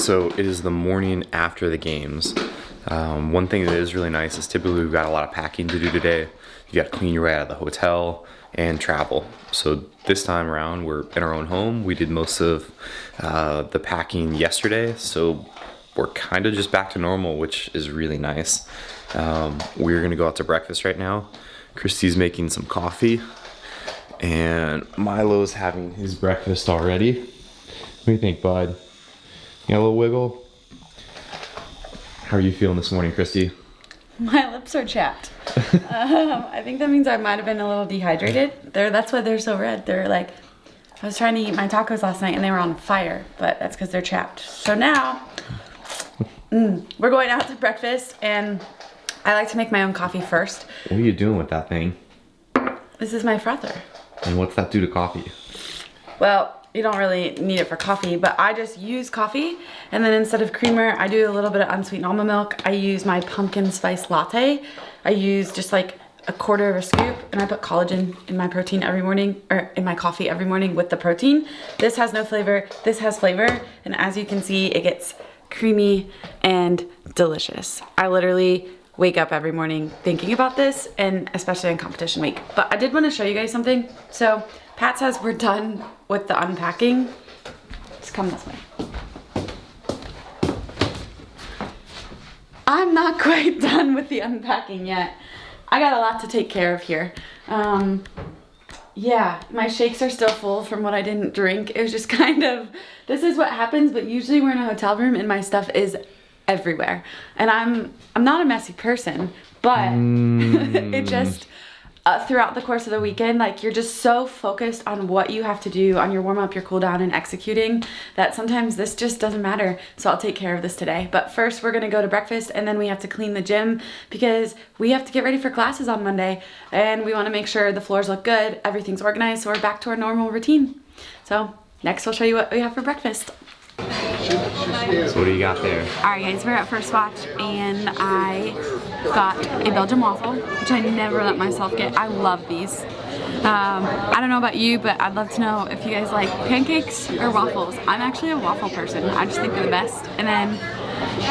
So it is the morning after the games. One thing that is really nice is typically we've got a lot of packing to do today. You got to clean your way out of the hotel and travel. So this time around, we're in our own home. We did most of the packing yesterday, so we're kind of just back to normal, which is really nice. We're gonna go out to breakfast right now. Christy's making some coffee, and Milo's having his breakfast already. What do you think, bud? You got a little wiggle? How are you feeling this morning, Christy? My lips are chapped. I think that means I might have been a little dehydrated. That's why they're so red. They're like, I was trying to eat my tacos last night and they were on fire, but that's because they're chapped. So now, we're going out to breakfast, and I like to make my own coffee first. What are you doing with that thing? This is my frother. And what's that do to coffee? Well, you don't really need it for coffee, but I just use coffee, and then instead of creamer, I do a little bit of unsweetened almond milk. I use my pumpkin spice latte. I use just like a quarter of a scoop, and I put collagen in my protein every morning, or in my coffee every morning with the protein. This has no flavor, this has flavor, and as you can see, it gets creamy and delicious. I literally wake up every morning thinking about this, and especially in competition week. But I did want to show you guys something. So Pat says we're done with the unpacking. Just come this way. I'm not quite done with the unpacking yet. I got a lot to take care of here. Yeah, my shakes are still full from what I didn't drink. It was just kind of, this is what happens, but usually we're in a hotel room and my stuff is everywhere. And I'm not a messy person, but it just, throughout the course of the weekend, like, you're just so focused on what you have to do on your warm up, your cool down, and executing, that sometimes this just doesn't matter. So I'll take care of this today. But first we're gonna go to breakfast, and then we have to clean the gym because we have to get ready for classes on Monday, and we wanna make sure the floors look good, everything's organized, so we're back to our normal routine. So next we'll show you what we have for breakfast. So what do you got there? Alright guys, we're at First Watch, and I got a Belgian waffle, which I never let myself get. I love these. I don't know about you, but I'd love to know if you guys like pancakes or waffles. I'm actually a waffle person. I just think they're the best. And then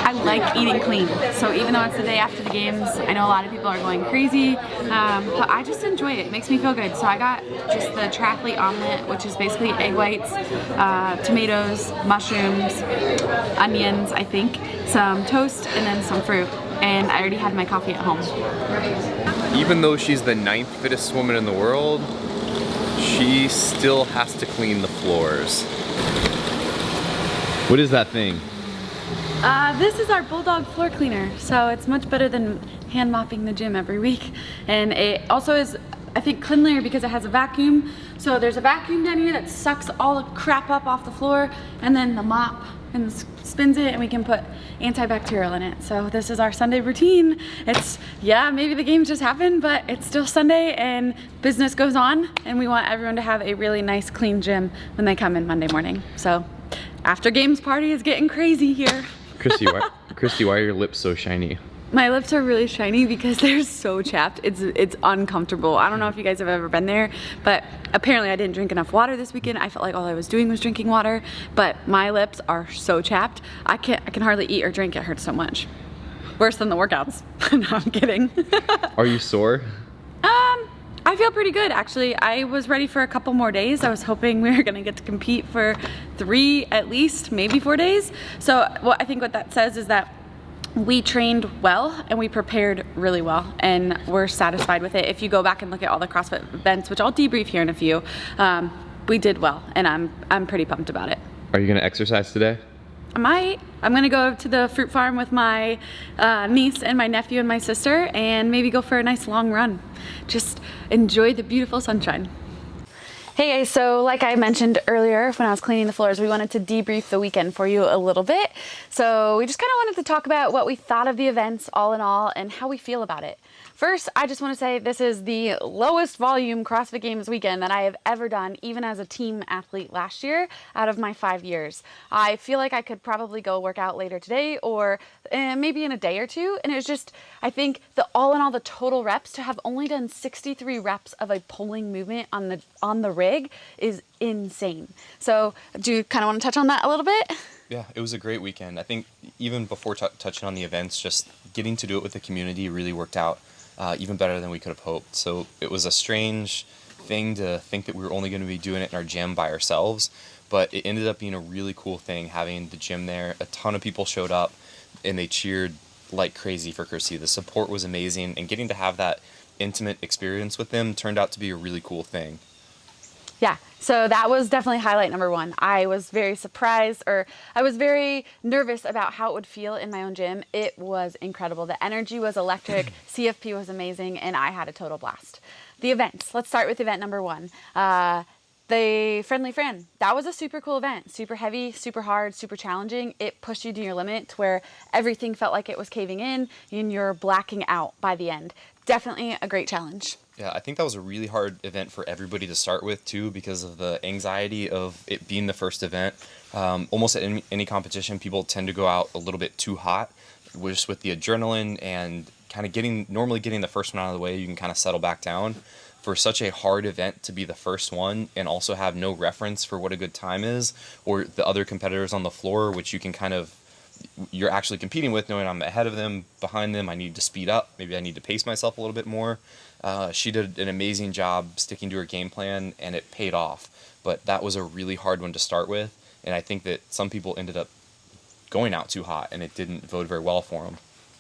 I like eating clean. So even though it's the day after the games, I know a lot of people are going crazy, but I just enjoy it. It makes me feel good. So I got just the triathlete omelet, which is basically egg whites, tomatoes, mushrooms, onions, I think, some toast, and then some fruit. And I already had my coffee at home. Even though she's the 9th fittest woman in the world, she still has to clean the floors. What is that thing? This is our Bulldog floor cleaner, so it's much better than hand mopping the gym every week. And it also is, I think, cleanlier because it has a vacuum. So there's a vacuum down here that sucks all the crap up off the floor, and then the mop and spins it, and we can put antibacterial in it. So this is our Sunday routine. It's, yeah, maybe the games just happened, but it's still Sunday and business goes on, and we want everyone to have a really nice clean gym when they come in Monday morning. So after games party is getting crazy here. Christy, why are your lips so shiny? My lips are really shiny because they're so chapped. It's uncomfortable. I don't know if you guys have ever been there, but apparently I didn't drink enough water this weekend. I felt like all I was doing was drinking water, but my lips are so chapped. I can hardly eat or drink. It hurts so much. Worse than the workouts. No, I'm kidding. Are you sore? I feel pretty good, actually. I was ready for a couple more days. I was hoping we were gonna get to compete for 3 at least, maybe 4 days. So I think what that says is that we trained well and we prepared really well, and we're satisfied with it. If you go back and look at all the CrossFit events, which I'll debrief here in a few, we did well, and I'm pretty pumped about it. Are you gonna exercise today? I might. I'm gonna go to the fruit farm with my niece and my nephew and my sister, and maybe go for a nice long run. Just enjoy the beautiful sunshine. Hey guys, so like I mentioned earlier when I was cleaning the floors, we wanted to debrief the weekend for you a little bit. So we just kind of wanted to talk about what we thought of the events all in all and how we feel about it. First, I just want to say this is the lowest volume CrossFit Games weekend that I have ever done, even as a team athlete last year, out of my 5 years. I feel like I could probably go work out later today or maybe in a day or two. And it was just, I think the all in all, the total reps, to have only done 63 reps of a pulling movement on the rig is insane. So do you kind of want to touch on that a little bit? Yeah, it was a great weekend. I think even before touching on the events, just getting to do it with the community really worked out even better than we could have hoped. So it was a strange thing to think that we were only going to be doing it in our gym by ourselves, but it ended up being a really cool thing having the gym there. A ton of people showed up and they cheered like crazy for Chrissy. The support was amazing, and getting to have that intimate experience with them turned out to be a really cool thing. Yeah, so that was definitely highlight number one. I was very surprised, or I was very nervous about how it would feel in my own gym. It was incredible. The energy was electric, CFP was amazing, and I had a total blast. The events, let's start with event number one. The Friendly Fran, that was a super cool event. Super heavy, super hard, super challenging. It pushed you to your limit to where everything felt like it was caving in and you're blacking out by the end. Definitely a great challenge. Yeah, I think that was a really hard event for everybody to start with too, because of the anxiety of it being the first event. Almost at any competition, people tend to go out a little bit too hot, just with the adrenaline and kind of normally getting the first one out of the way, you can kind of settle back down. For such a hard event to be the first one and also have no reference for what a good time is, or the other competitors on the floor, which you're actually competing with, knowing I'm ahead of them, behind them, I need to speed up, maybe I need to pace myself a little bit more. She did an amazing job sticking to her game plan, and it paid off. But that was a really hard one to start with, and I think that some people ended up going out too hot, and it didn't bode very well for them.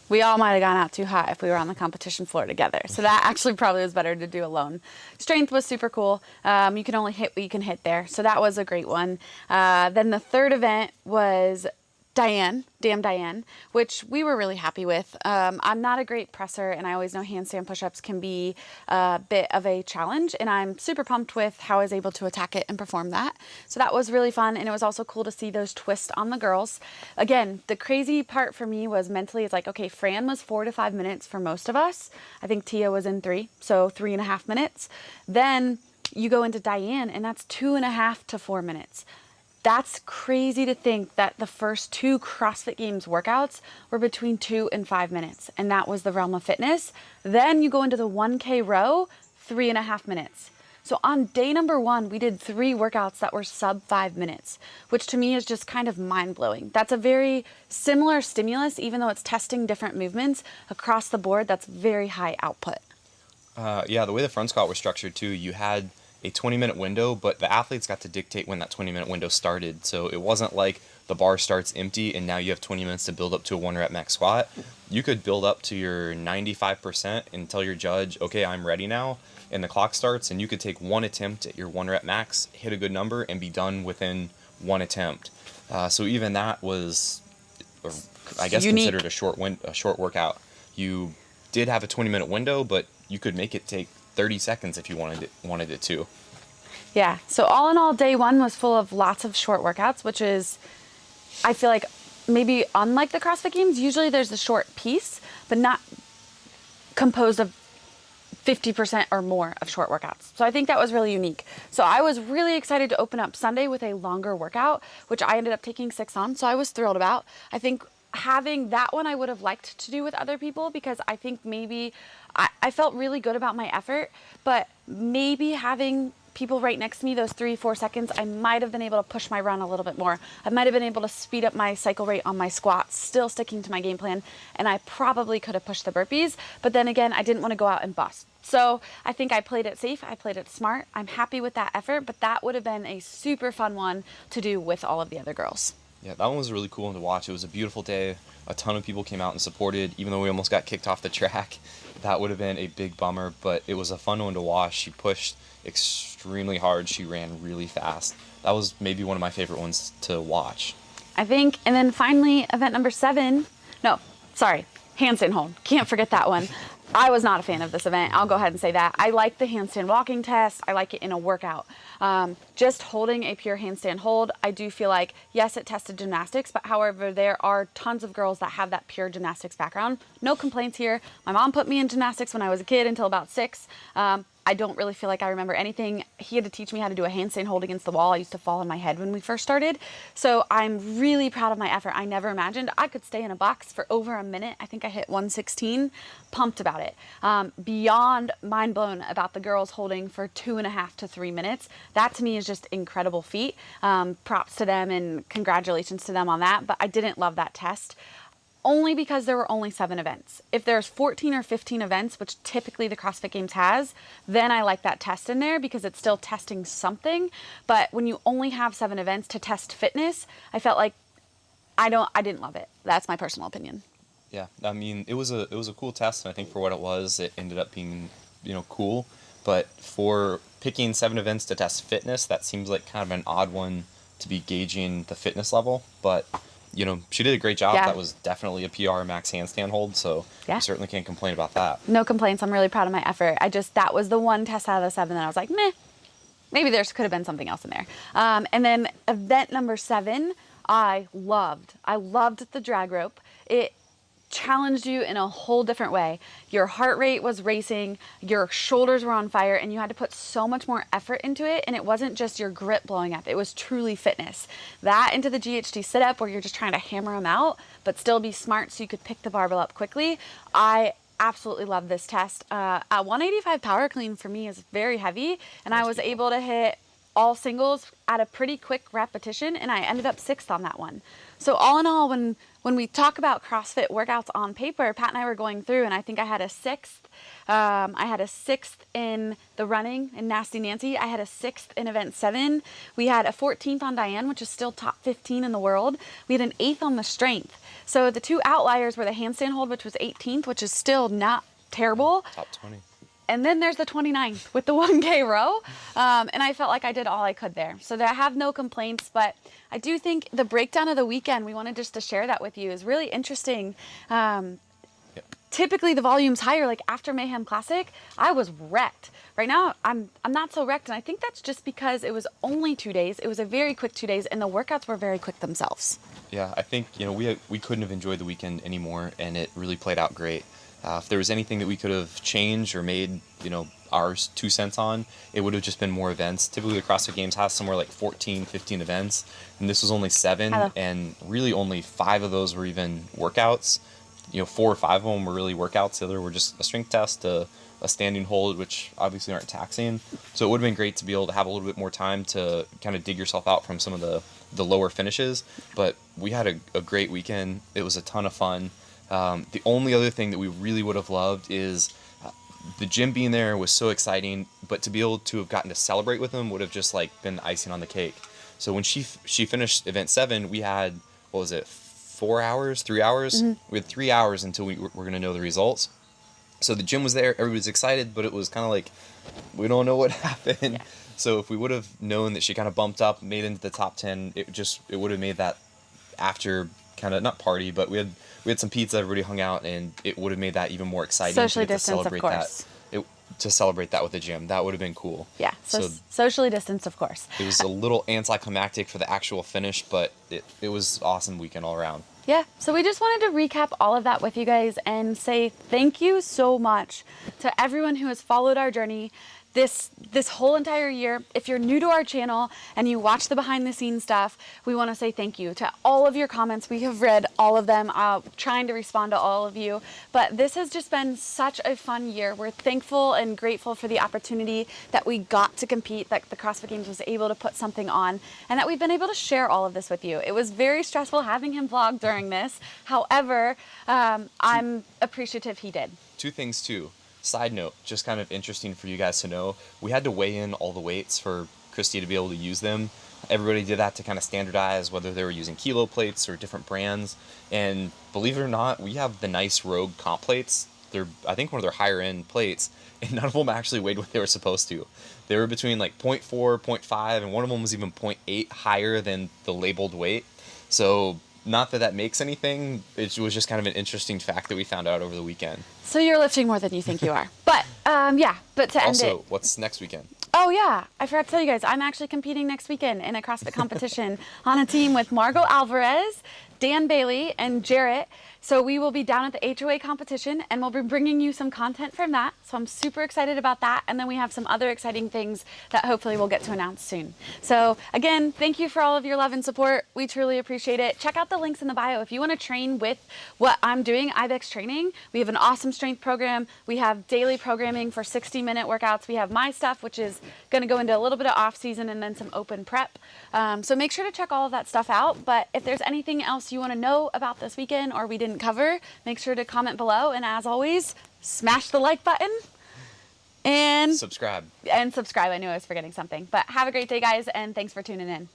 We all might have gone out too hot if we were on the competition floor together. So that actually probably was better to do alone. Strength was super cool. You can only hit what you can hit there. So that was a great one. Then the third event was Damn Diane, which we were really happy with. I'm not a great presser, and I always know handstand push-ups can be a bit of a challenge, and I'm super pumped with how I was able to attack it and perform that. So that was really fun, and it was also cool to see those twists on the girls. Again, the crazy part for me was mentally, it's like, okay, Fran was 4 to 5 minutes for most of us. I think Tia was in 3, so 3.5 minutes. Then you go into Diane, and that's 2.5 to 4 minutes. That's crazy to think that the first 2 CrossFit Games workouts were between 2 and 5 minutes, and that was the realm of fitness. Then you go into the 1K row, 3.5 minutes. So on day number 1, we did 3 workouts that were sub 5 minutes, which to me is just kind of mind-blowing. That's a very similar stimulus, even though it's testing different movements across the board. That's very high output. Yeah, the way the front squat was structured too, you had a 20-minute window, but the athletes got to dictate when that 20-minute window started. So it wasn't like the bar starts empty and now you have 20 minutes to build up to a 1 rep max squat. You could build up to your 95% and tell your judge, okay, I'm ready now, and the clock starts, and you could take 1 attempt at your 1 rep max, hit a good number, and be done within 1 attempt. So even that was, I guess, unique. considered a short workout. You did have a 20-minute window, but you could make it take 30 seconds if you wanted it to. Yeah, so all in all, day 1 was full of lots of short workouts, which is, I feel like, maybe unlike the CrossFit Games, usually there's a short piece, but not composed of 50% or more of short workouts. So I think that was really unique. So I was really excited to open up Sunday with a longer workout, which I ended up taking 6 on, so I was thrilled about. I think having that one I would have liked to do with other people, because I think maybe I felt really good about my effort, but maybe having people right next to me those 3-4 seconds, I might have been able to push my run a little bit more. I might have been able to speed up my cycle rate on my squats, still sticking to my game plan, and I probably could have pushed the burpees, but then again, I didn't want to go out and bust. So I think I played it safe, I played it smart. I'm happy with that effort, but that would have been a super fun one to do with all of the other girls. Yeah, that one was really cool to watch. It was a beautiful day. A ton of people came out and supported, even though we almost got kicked off the track. That would have been a big bummer, but it was a fun one to watch. She pushed extremely hard. She ran really fast. That was maybe one of my favorite ones to watch. I think, and then finally, event number 7, handstand hold. Can't forget that one. I was not a fan of this event. I'll go ahead and say that. I like the handstand walking test. I like it in a workout. Just holding a pure handstand hold, I do feel like, yes, it tested gymnastics, but however, there are tons of girls that have that pure gymnastics background. No complaints here. My mom put me in gymnastics when I was a kid until about 6. I don't really feel like I remember anything. He had to teach me how to do a handstand hold against the wall. I used to fall on my head when we first started. So I'm really proud of my effort. I never imagined I could stay in a box for over a minute. I think I hit 116. Pumped about it. Beyond mind blown about the girls holding for 2.5 to 3 minutes. That to me is just incredible feat. Props to them and congratulations to them on that. But I didn't love that test. Only because there were only 7 events. If there's 14 or 15 events, which typically the CrossFit Games has, then I like that test in there because it's still testing something. But when you only have 7 events to test fitness, I felt like I didn't love it. That's my personal opinion. Yeah, I mean, it was a cool test, and I think for what it was, it ended up being, cool. But for picking 7 events to test fitness, that seems like kind of an odd one to be gauging the fitness level. But she did a great job. Yeah. That was definitely a PR max handstand hold, so Yeah. you certainly can't complain about that. No complaints. I'm really proud of my effort. That was the one test out of the 7 that I was like, meh. Maybe there could have been something else in there. And then event number 7, I loved. I loved the drag rope. It challenged you in a whole different way. Your heart rate was racing, your shoulders were on fire, and you had to put so much more effort into it. And it wasn't just your grip blowing up, it was truly fitness. That into the GHD sit up where you're just trying to hammer them out, but still be smart so you could pick the barbell up quickly. I absolutely love this test. A 185 power clean for me is very heavy, and I was able to hit all singles at a pretty quick repetition, and I ended up 6th on that one. So all in all, when we talk about CrossFit workouts on paper, Pat and I were going through, and I think I had a 6th. I had a 6th in the running in Nasty Nancy. I had a 6th in event 7. We had a 14th on Diane, which is still top 15 in the world. We had an 8th on the strength. So the 2 outliers were the handstand hold, which was 18th, which is still not terrible. Top 20. And then there's the 29th with the 1K row. And I felt like I did all I could there. So I have no complaints, but I do think the breakdown of the weekend, we wanted just to share that with you, is really interesting. Typically the volume's higher, like after Mayhem Classic, I was wrecked. Right now, I'm not so wrecked, and I think that's just because it was only 2 days. It was a very quick 2 days, and the workouts were very quick themselves. Yeah, I think, we couldn't have enjoyed the weekend anymore, and it really played out great. If there was anything that we could have changed or made, our 2 cents on, it would have just been more events. Typically, the CrossFit Games has somewhere like 14, 15 events, and this was only 7, and really only 5 of those were even workouts. 4 or 5 of them were really workouts. The other were just a strength test, a standing hold, which obviously aren't taxing. So it would have been great to be able to have a little bit more time to kind of dig yourself out from some of the lower finishes. But we had a great weekend. It was a ton of fun. The only other thing that we really would have loved is the gym being there was so exciting, but to be able to have gotten to celebrate with them would have just been the icing on the cake. So when she finished event 7, we had, 4 hours, 3 hours? Mm-hmm. We had 3 hours until we were going to know the results. So the gym was there, everybody's excited, but it was kind of like, we don't know what happened. Yeah. So if we would have known that she kind of bumped up, made into the top 10, it would have made that after kind of, not party, but we had some pizza, everybody hung out, and it would have made that even more exciting. Socially distanced, of course. To celebrate that with the gym. That would have been cool. Yeah, so socially distanced, of course. It was a little anticlimactic for the actual finish, but it was awesome weekend all around. Yeah, so we just wanted to recap all of that with you guys and say thank you so much to everyone who has followed our journey this whole entire year. If you're new to our channel and you watch the behind the scenes stuff, we want to say thank you to all of your comments. We have read all of them, trying to respond to all of you, but this has just been such a fun year. We're thankful and grateful for the opportunity that we got to compete, that the CrossFit Games was able to put something on, and that we've been able to share all of this with you. It was very stressful having him vlog during this. However, I'm appreciative he did. 2 things too. Side note, just kind of interesting for you guys to know, we had to weigh in all the weights for Christy to be able to use them. Everybody did that to kind of standardize whether they were using kilo plates or different brands. And believe it or not, we have the nice Rogue comp plates. They're, I think, one of their higher end plates, and none of them actually weighed what they were supposed to. They were between 0.4, 0.5, and one of them was even 0.8 higher than the labeled weight. So Not that that makes anything. It was just kind of an interesting fact that we found out over the weekend. So you're lifting more than you think you are. But yeah, but to end it. Also, what's next weekend? Oh yeah, I forgot to tell you guys, I'm actually competing next weekend in a CrossFit competition on a team with Margot Alvarez, Dan Bailey, and Jarrett. So we will be down at the HOA competition, and we'll be bringing you some content from that. So I'm super excited about that. And then we have some other exciting things that hopefully we'll get to announce soon. So again, thank you for all of your love and support. We truly appreciate it. Check out the links in the bio. If you want to train with what I'm doing, IBEX training, we have an awesome strength program. We have daily programming for 60-minute workouts. We have my stuff, which is going to go into a little bit of off season and then some open prep. So make sure to check all of that stuff out. But if there's anything else you want to know about this weekend or we didn't cover, make sure to comment below. And as always, smash the like button and subscribe. I knew I was forgetting something. But have a great day, guys, and thanks for tuning in.